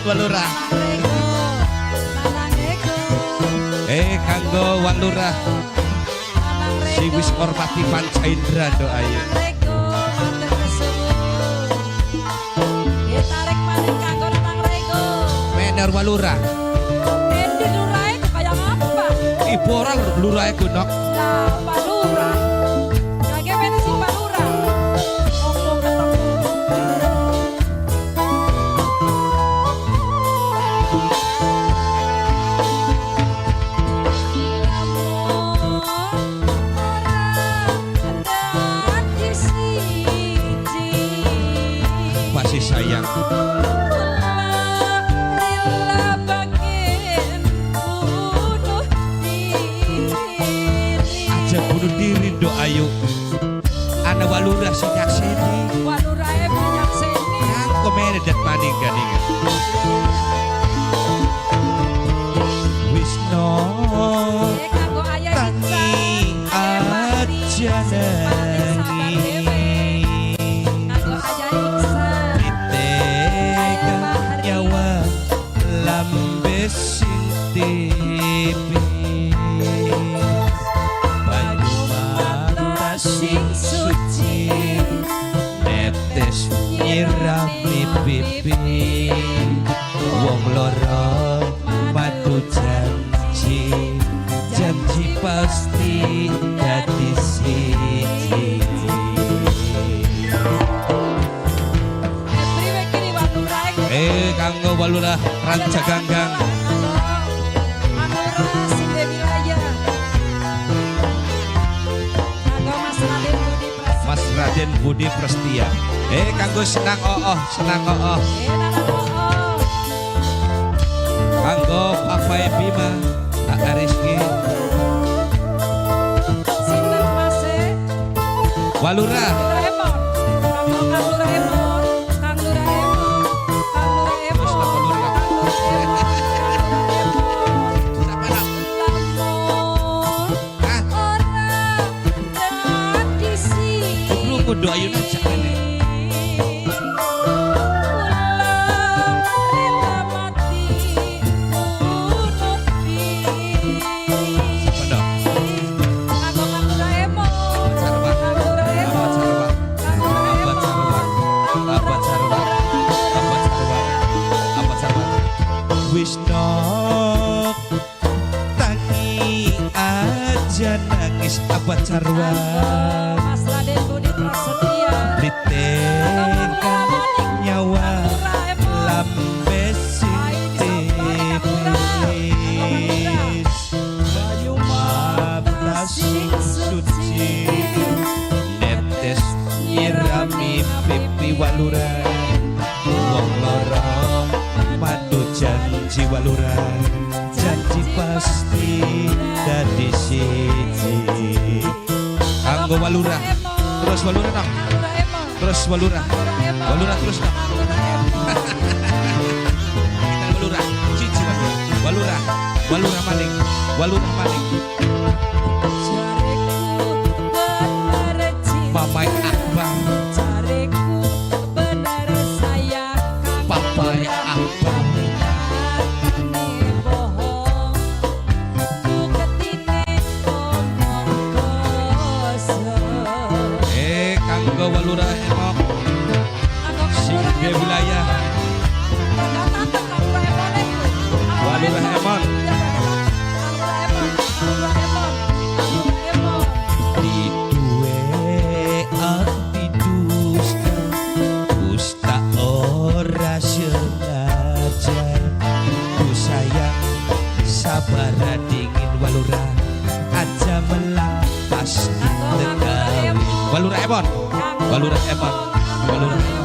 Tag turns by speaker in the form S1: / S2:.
S1: Walurah. Kanggo Walurah si wis hormati Pancaindra doa ya.
S2: Tarik maning kanggo nang rego.
S1: Mener Walurah.
S2: Endi lurahe kaya apa?
S1: Ibu orang lurahe gunok.
S2: Lah, Pak Lurah. Kage benes Pak Lurah. Ngomong ketemu.
S1: Masih sayang. Aja bunuh diri do ayu. Ana Walurah sing nyakseni.
S2: Walurah e nyakseni.
S1: Yang komene dat maning ganingan. Wisno.
S2: Kanggo ayah
S1: Tangi aja nani. Banyu mata sing suci netes nyirami pipi wong loro madu janji janji pasti dadi siji. Kanggo Walurah Ranca Ganggang. Mas Raden Budi Prestia. Kanggo senang senang kanggo Papa Bima, Kak Rizky.
S2: Sinten Mas
S1: Walurah. Kudu ayun aja ini. Wisno tangi aja nangis abad sarwa.
S2: Mas Raden Budi Prasetya.
S1: Ditekan nyawa lambe sing tipis. Bayu mata sing suci netes nyirami pipi Walurah. Wong loro madu janji Walurah, janji pasti dadi siji. Kanggo Walurah, terus Walurah dong, terus Walurah, Walurah terus dong. Kita Walurah, cici Walurah, Walurah maning, Walurah maning. Mamai Akbar, Papai Akbar. Kanggo Walurah emok sing wilayah Walura Emon. Di due ati dusta Gusta ora sengaja Ku sayang sabar dingin Walura aja melampas di Tegawi Walura Emon Walura Emon Walura Emon